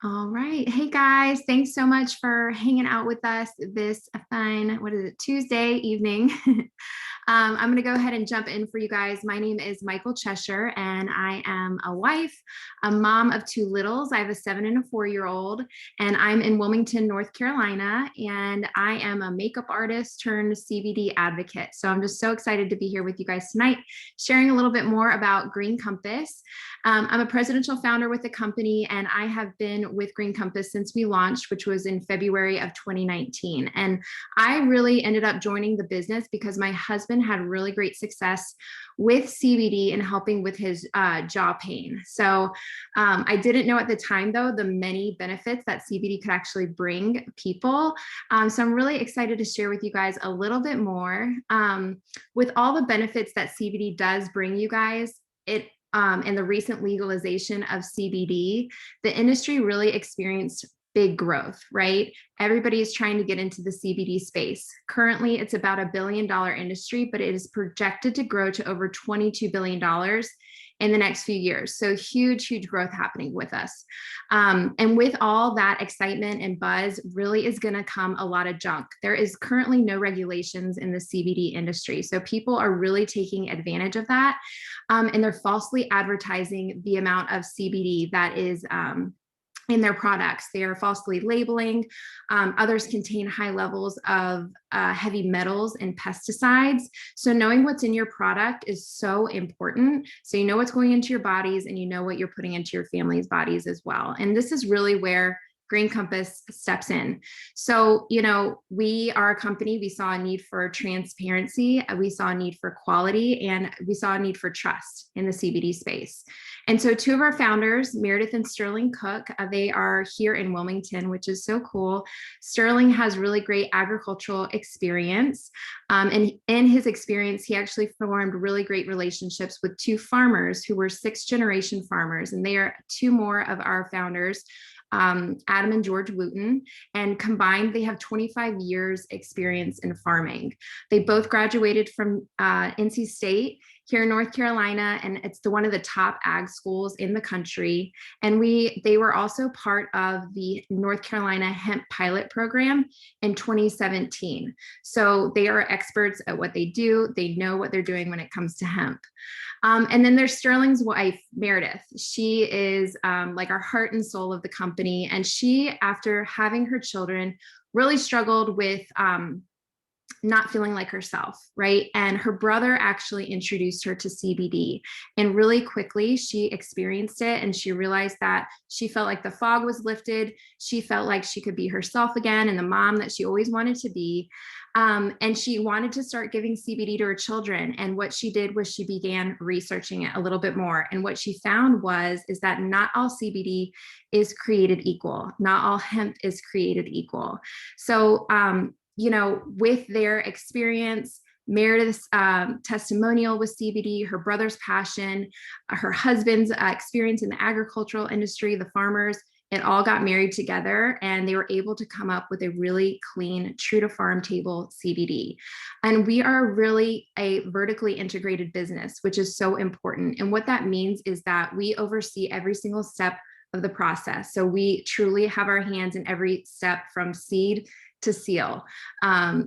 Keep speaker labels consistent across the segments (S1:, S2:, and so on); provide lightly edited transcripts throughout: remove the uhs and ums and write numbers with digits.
S1: All right. Hey guys, thanks so much for hanging out with us this fun, what is it, Tuesday evening. I'm going to go ahead and jump in for you guys. My name is Michael Cheshire, and I am a wife, a mom of two littles. I have a 7 and a 4-year-old, and I'm in Wilmington, North Carolina, and I am a makeup artist turned CBD advocate. So I'm just so excited to be here with you guys tonight, sharing a little bit more about Green Compass. I'm a presidential founder with the company, and I have been with Green Compass since we launched, which was in February of 2019. And I really ended up joining the business because my husband had really great success with CBD and helping with his jaw pain. So I didn't know at the time, though, the many benefits that CBD could actually bring people. So I'm really excited to share with you guys a little bit more. With all the benefits that CBD does bring you guys, and the recent legalization of CBD, the industry really experienced big growth, right? Everybody is trying to get into the CBD space. Currently, it's about $1 billion industry, but it is projected to grow to over $22 billion in the next few years. So huge, huge growth happening with us. And with all that excitement and buzz, really is going to come a lot of junk. There is currently no regulations in the CBD industry. So people are really taking advantage of that. And they're falsely advertising the amount of CBD that is in their products. They are falsely labeling. Others contain high levels of heavy metals and pesticides. So knowing what's in your product is so important. So you know what's going into your bodies, and you know what you're putting into your family's bodies as well. And this is really where Green Compass steps in. So, we are a company, we saw a need for transparency, we saw a need for quality, and we saw a need for trust in the CBD space. And so two of our founders, Meredith and Sterling Cook, they are here in Wilmington, which is so cool. Sterling has really great agricultural experience. And in his experience, he actually formed really great relationships with two farmers who were 6th-generation farmers. And they are two more of our founders, Adam and George Wooten, and combined they have 25 years experience in farming. They both graduated from NC State here in North Carolina, and it's one of the top ag schools in the country. And they were also part of the North Carolina hemp pilot program in 2017. So they are experts at what they do. They know what they're doing when it comes to hemp. And then there's Sterling's wife, Meredith. She is like our heart and soul of the company. And she, after having her children, really struggled with not feeling like herself, right? And her brother actually introduced her to CBD. And really quickly, she experienced it, and she realized that she felt like the fog was lifted. She felt like she could be herself again, and the mom that she always wanted to be. And she wanted to start giving CBD to her children. And what she did was she began researching it a little bit more. And what she found is that not all CBD is created equal. Not all hemp is created equal. So, with their experience, Meredith's testimonial with CBD, her brother's passion, her husband's experience in the agricultural industry, the farmers, it all got married together, and they were able to come up with a really clean, true to farm table CBD. And we are really a vertically integrated business, which is so important. And what that means is that we oversee every single step of the process. So we truly have our hands in every step from seed to seal.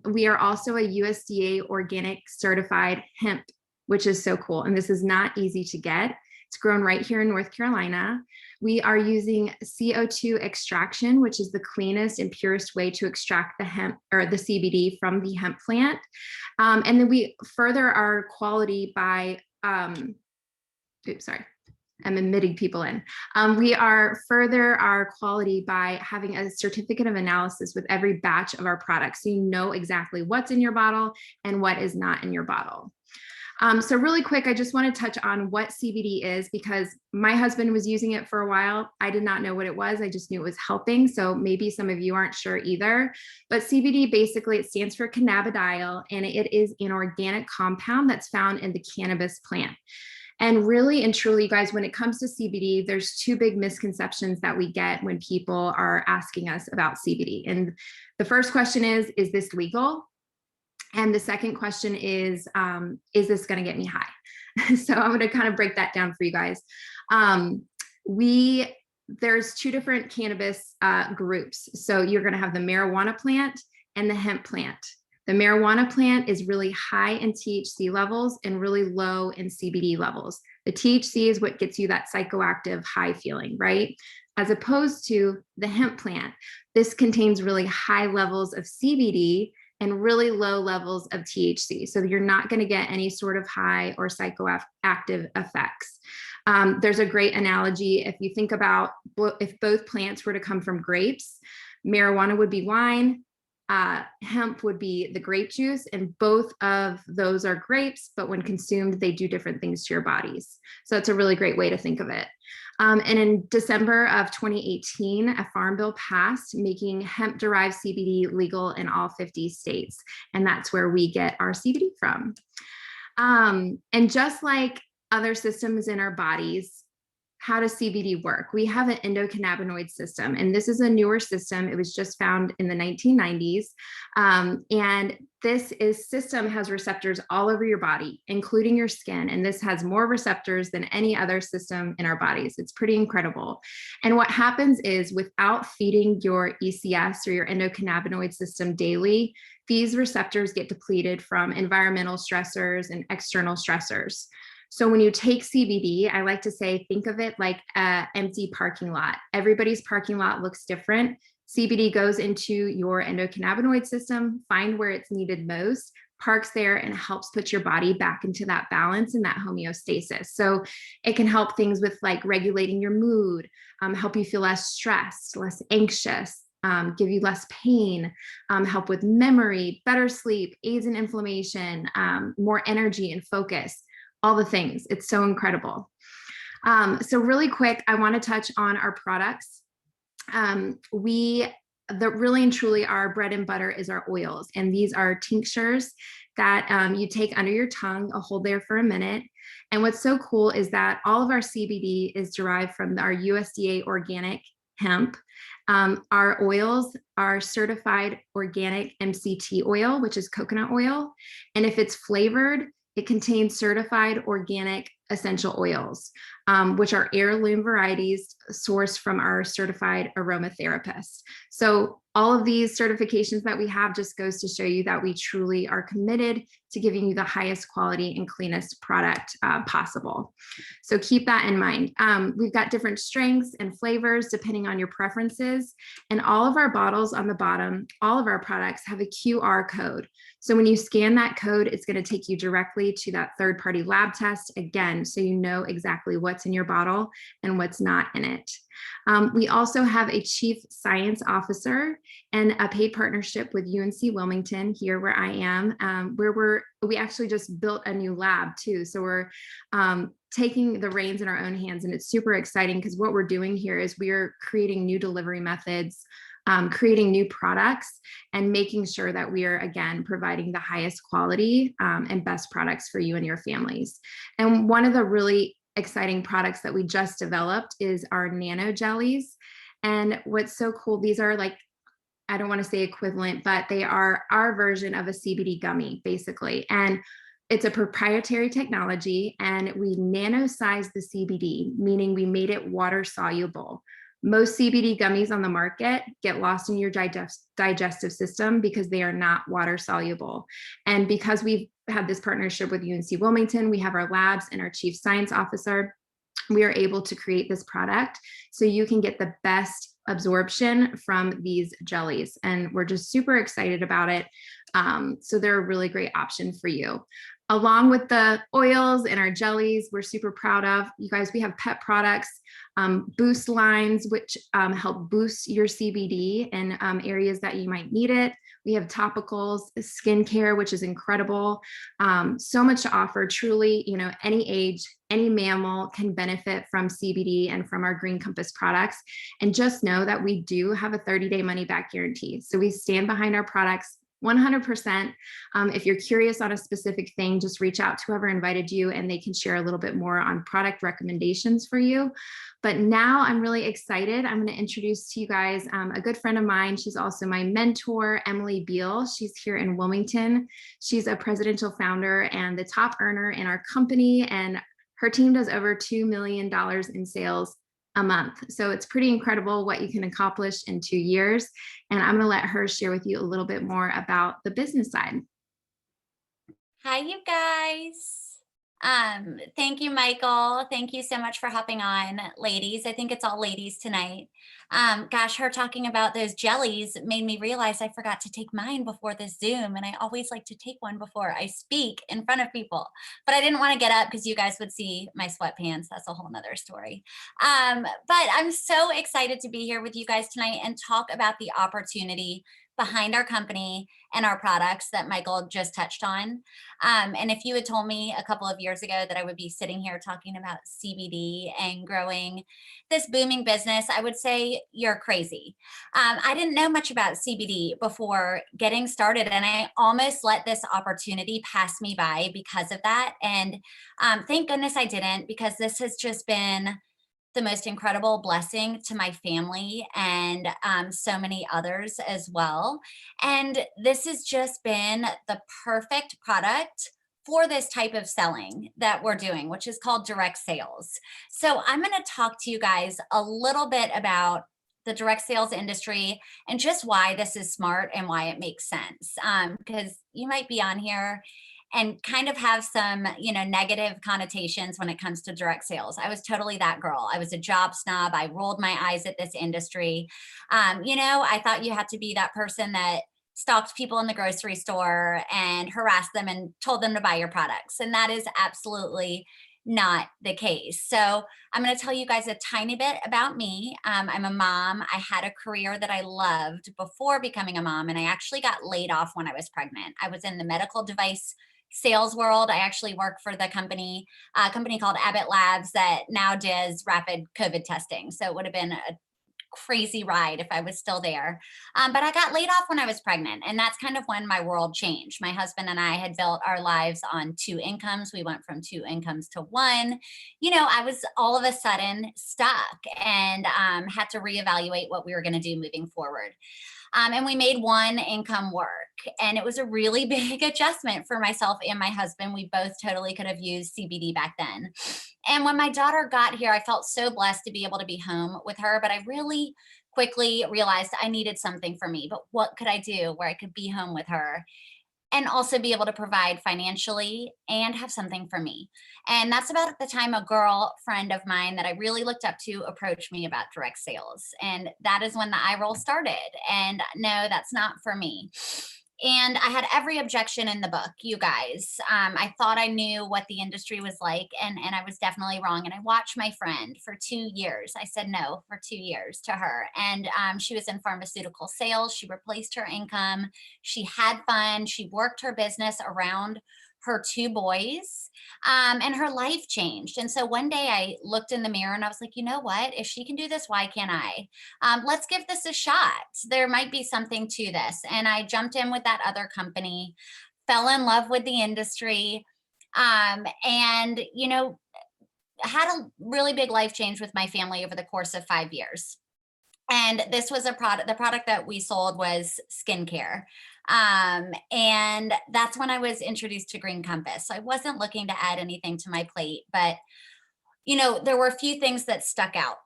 S1: We are also a USDA organic certified hemp, which is so cool. And this is not easy to get. It's grown right here in North Carolina. We are using CO2 extraction, which is the cleanest and purest way to extract the hemp or the CBD from the hemp plant. And then we further our quality by, I'm admitting people in. We are further our quality by having a certificate of analysis with every batch of our products. So you know exactly what's in your bottle and what is not in your bottle. So really quick, I just want to touch on what CBD is, because my husband was using it for a while. I did not know what it was. I just knew it was helping. So maybe some of you aren't sure either. But CBD, basically, it stands for cannabidiol, and it is an organic compound that's found in the cannabis plant. And really and truly, you guys, when it comes to CBD, there's two big misconceptions that we get when people are asking us about CBD. And the first question is this legal? And the second question is this going to get me high? So I'm going to kind of break that down for you guys. there's two different cannabis groups. So you're going to have the marijuana plant and the hemp plant. The marijuana plant is really high in THC levels and really low in CBD levels. The THC is what gets you that psychoactive high feeling, right? As opposed to the hemp plant, this contains really high levels of CBD and really low levels of THC. So you're not going to get any sort of high or psychoactive effects. There's a great analogy. If you think about if both plants were to come from grapes, marijuana would be wine, hemp would be the grape juice, and both of those are grapes, but when consumed, they do different things to your bodies. So it's a really great way to think of it. And in December of 2018, a farm bill passed making hemp-derived CBD legal in all 50 states. And that's where we get our CBD from. And just like other systems in our bodies, how does CBD work? We have an endocannabinoid system, and this is a newer system. It was just found in the 1990s. And this system has receptors all over your body, including your skin. And this has more receptors than any other system in our bodies. It's pretty incredible. And what happens is without feeding your ECS or your endocannabinoid system daily, these receptors get depleted from environmental stressors and external stressors. So when you take CBD, I like to say, think of it like an empty parking lot. Everybody's parking lot looks different. CBD goes into your endocannabinoid system, find where it's needed most, parks there, and helps put your body back into that balance and that homeostasis. So it can help things with like regulating your mood, help you feel less stressed, less anxious, give you less pain, help with memory, better sleep, aids in inflammation, more energy and focus. All the things. It's so incredible. So really quick, I want to touch on our products. Really and truly our bread and butter is our oils. And these are tinctures that you take under your tongue, hold there for a minute. And what's so cool is that all of our CBD is derived from our USDA organic hemp. Our oils are certified organic MCT oil, which is coconut oil. And if it's flavored, it contains certified organic essential oils, which are heirloom varieties sourced from our certified aromatherapists. So all of these certifications that we have just goes to show you that we truly are committed to giving you the highest quality and cleanest product possible. So keep that in mind. We've got different strengths and flavors depending on your preferences. And all of our bottles on the bottom, all of our products have a QR code. So when you scan that code, it's going to take you directly to that third-party lab test again, so you know exactly what's in your bottle and what's not in it. We also have a chief science officer and a paid partnership with UNC Wilmington here where I am, where we actually just built a new lab too. So we're taking the reins in our own hands, and it's super exciting because what we're doing here is we are creating new delivery methods, creating new products, and making sure that we are, again, providing the highest quality and best products for you and your families. And one of the really exciting products that we just developed is our Nano Jellies. And what's so cool, these are like, I don't want to say equivalent, but they are our version of a CBD gummy, basically. And it's a proprietary technology, and we nano-sized the CBD, meaning we made it water soluble. Most CBD gummies on the market get lost in your digestive system because they are not water soluble. And because we've had this partnership with UNC Wilmington, we have our labs and our chief science officer, we are able to create this product so you can get the best absorption from these jellies. And we're just super excited about it. So they're a really great option for you. Along with the oils and our jellies, we're super proud of. You guys, we have pet products, boost lines, which help boost your CBD in areas that you might need it. We have topicals, skincare, which is incredible. So much to offer. Truly, you know, any age, any mammal can benefit from CBD and from our Green Compass products. And just know that we do have a 30-day money-back guarantee. So we stand behind our products 100%. If you're curious on a specific thing, just reach out to whoever invited you and they can share a little bit more on product recommendations for you. But now I'm really excited. I'm going to introduce to you guys a good friend of mine. She's also my mentor, Emily Beal. She's here in Wilmington. She's a presidential founder and the top earner in our company. And her team does over $2 million in sales a month. So it's pretty incredible what you can accomplish in 2 years. And I'm going to let her share with you a little bit more about the business side.
S2: Hi, you guys. Thank you, Michael. Thank you so much for hopping on, ladies. I think it's all ladies tonight. Gosh, her talking about those jellies made me realize I forgot to take mine before this Zoom, and I always like to take one before I speak in front of people. But I didn't want to get up because you guys would see my sweatpants. That's a whole nother story. But I'm so excited to be here with you guys tonight and talk about the opportunity behind our company and our products that Michael just touched on. And if you had told me a couple of years ago that I would be sitting here talking about CBD and growing this booming business, I would say you're crazy. I didn't know much about CBD before getting started, and I almost let this opportunity pass me by because of that. And thank goodness I didn't, because this has just been the most incredible blessing to my family and so many others as well. And this has just been the perfect product for this type of selling that we're doing, which is called direct sales. So I'm going to talk to you guys a little bit about the direct sales industry and just why this is smart and why it makes sense. Because you might be on here and kind of have some, negative connotations when it comes to direct sales. I was totally that girl. I was a job snob. I rolled my eyes at this industry. I thought you had to be that person that stalked people in the grocery store and harassed them and told them to buy your products. And that is absolutely not the case. So I'm going to tell you guys a tiny bit about me. I'm a mom. I had a career that I loved before becoming a mom, and I actually got laid off when I was pregnant. I was in the medical device sales world. I actually work for the company, a company called Abbott Labs that now does rapid COVID testing. So it would have been a crazy ride if I was still there. But I got laid off when I was pregnant. And that's kind of when my world changed. My husband and I had built our lives on two incomes. We went from two incomes to one. I was all of a sudden stuck and had to reevaluate what we were going to do moving forward. And we made one income work. And it was a really big adjustment for myself and my husband. We both totally could have used CBD back then. And when my daughter got here, I felt so blessed to be able to be home with her. But I really quickly realized I needed something for me. But what could I do where I could be home with her and also be able to provide financially and have something for me? And that's about the time a girl friend of mine that I really looked up to approached me about direct sales. And that is when the eye roll started. And no, that's not for me. And I had every objection in the book, you guys. I thought I knew what the industry was like, and I was definitely wrong. And I watched my friend for 2 years. I said no for 2 years to her. And she was in pharmaceutical sales. She replaced her income. She had fun. She worked her business around her two boys, and her life changed. And so one day I looked in the mirror and I was like, you know what? If she can do this, why can't I? Let's give this a shot. There might be something to this. And I jumped in with that other company, fell in love with the industry, and, had a really big life change with my family over the course of 5 years. And this was the product that we sold was skincare. And that's when I was introduced to Green Compass. So I wasn't looking to add anything to my plate, but there were a few things that stuck out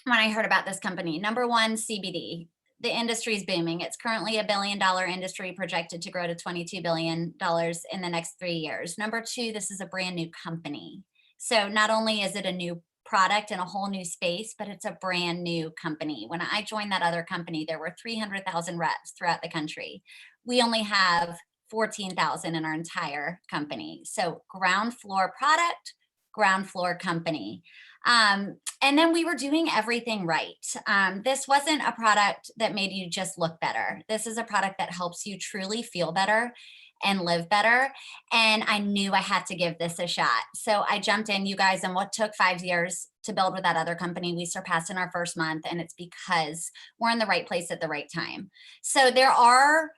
S2: when I heard about this company. Number one, CBD. The industry is booming. It's currently $1 billion industry, projected to grow to $22 billion in the next 3 years. Number two, this is a brand new company. So not only is it a new product in a whole new space, but it's a brand new company. When I joined that other company, there were 300,000 reps throughout the country. We only have 14,000 in our entire company. So ground floor product, ground floor company. And then we were doing everything right. This wasn't a product that made you just look better. This is a product that helps you truly feel better and live better. And I knew I had to give this a shot. So I jumped in, you guys, and what took 5 years to build with that other company, we surpassed in our first month. And it's because we're in the right place at the right time. So there are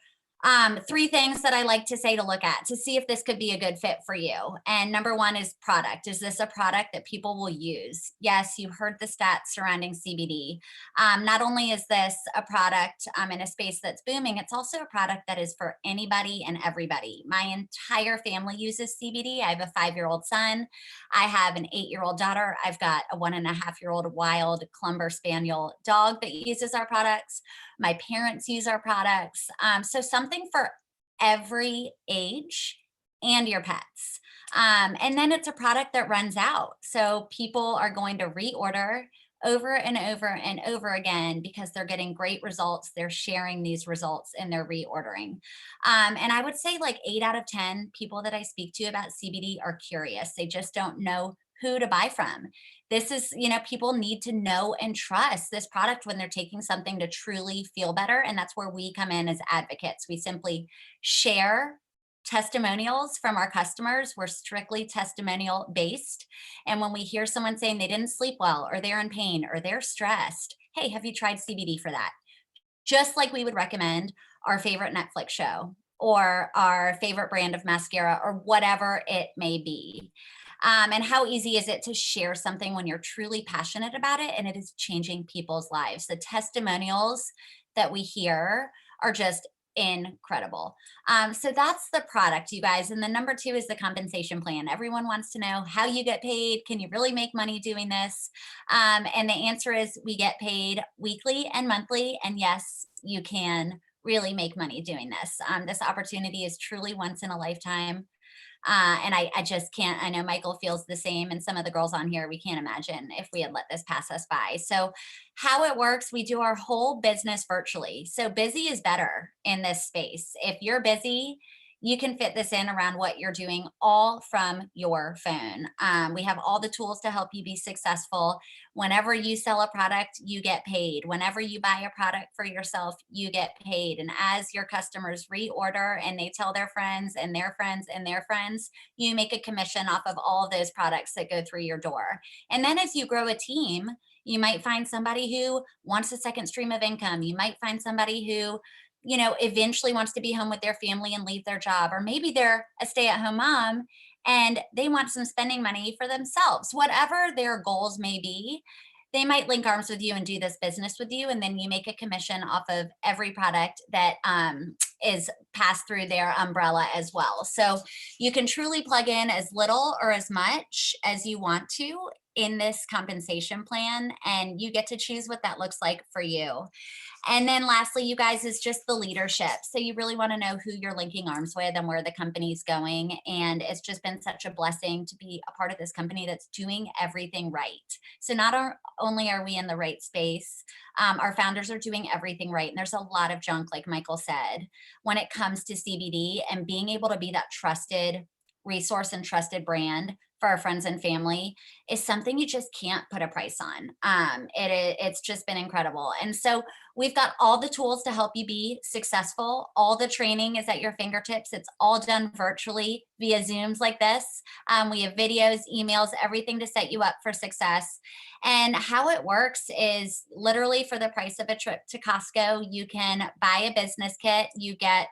S2: Three things that I like to say to look at to see if this could be a good fit for you. And number one is product. Is this a product that people will use? Yes, you heard the stats surrounding CBD. Not only is this a product in a space that's booming, it's also a product that is for anybody and everybody. My entire family uses CBD. I have a 5-year-old son. I have an 8-year-old daughter. I've got a 1.5-year-old wild Clumber Spaniel dog that uses our products. My parents use our products. So something for every age and your pets. And then it's a product that runs out. So people are going to reorder over and over and over again because they're getting great results. They're sharing these results and they're reordering. And I would say like 8 out of 10 people that I speak to about CBD are curious. They just don't know who to buy from. This is, people need to know and trust this product when they're taking something to truly feel better. And that's where we come in as advocates. We simply share testimonials from our customers. We're strictly testimonial based. And when we hear someone saying they didn't sleep well, or they're in pain, or they're stressed, hey, have you tried CBD for that? Just like we would recommend our favorite Netflix show or our favorite brand of mascara or whatever it may be. And how easy is it to share something when you're truly passionate about it and it is changing people's lives? The testimonials that we hear are just incredible. So that's the product, you guys. And then number two is the compensation plan. Everyone wants to know how you get paid. Can you really make money doing this? And the answer is we get paid weekly and monthly. And yes, you can really make money doing this. This opportunity is truly once in a lifetime. And I just can't, I know Michael feels the same. And some of the girls on here, we can't imagine if we had let this pass us by. So, how it works, we do our whole business virtually. So, busy is better in this space. If you're busy, you can fit this in around what you're doing all from your phone. We have all the tools to help you be successful. Whenever you sell a product, you get paid. Whenever you buy a product for yourself, you get paid. And as your customers reorder and they tell their friends and their friends and their friends, you make a commission off of all of those products that go through your door. And then as you grow a team, you might find somebody who wants a second stream of income. You might find somebody who eventually wants to be home with their family and leave their job. Or maybe they're a stay at home mom and they want some spending money for themselves. Whatever their goals may be, they might link arms with you and do this business with you. And then you make a commission off of every product that is passed through their umbrella as well. So you can truly plug in as little or as much as you want to in this compensation plan, and you get to choose what that looks like for you. And then lastly, you guys, is just the leadership. So you really want to know who you're linking arms with and where the company's going. And it's just been such a blessing to be a part of this company that's doing everything right. So not only are we in the right space, our founders are doing everything right. And there's a lot of junk, like Michael said, when it comes to CBD, and being able to be that trusted resource and trusted brand for our friends and family is something you just can't put a price on. It's just been incredible. And so we've got all the tools to help you be successful. All the training is at your fingertips. It's all done virtually via Zooms like this. We have videos, emails, everything to set you up for success. And how it works is literally for the price of a trip to Costco, you can buy a business kit. You get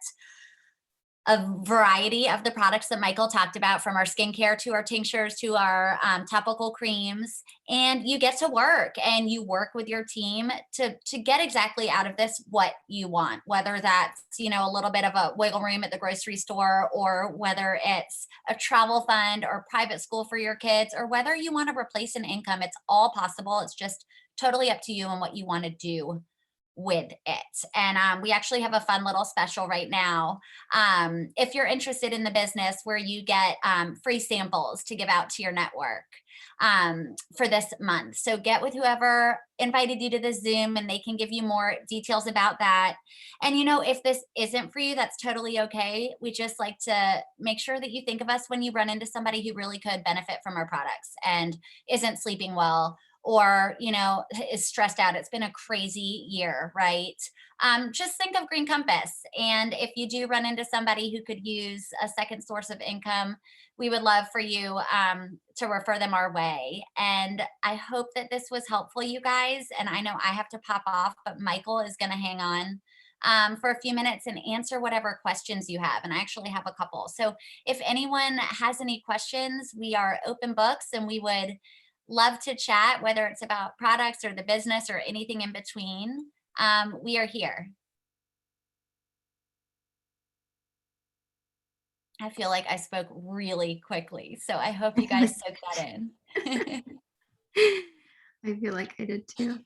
S2: a variety of the products that Michael talked about, from our skincare to our tinctures to our topical creams, and you get to work and you work with your team to get exactly out of this what you want, whether that's a little bit of a wiggle room at the grocery store, or whether it's a travel fund or private school for your kids, or whether you want to replace an income. It's all possible. It's just totally up to you and what you want to do with it. And we actually have a fun little special right now. If you're interested in the business, where you get free samples to give out to your network for this month. So get with whoever invited you to the Zoom and they can give you more details about that. And if this isn't for you, that's totally okay. We just like to make sure that you think of us when you run into somebody who really could benefit from our products and isn't sleeping well, or is stressed out. It's been a crazy year, right? Just think of Green Compass. And if you do run into somebody who could use a second source of income, we would love for you to refer them our way. And I hope that this was helpful, you guys. And I know I have to pop off, but Michael is going to hang on for a few minutes and answer whatever questions you have. And I actually have a couple. So if anyone has any questions, we are open books and we would love to chat, whether it's about products or the business or anything in between. We are here. I feel like I spoke really quickly, so I hope you guys soak that in.
S1: I feel like I did too.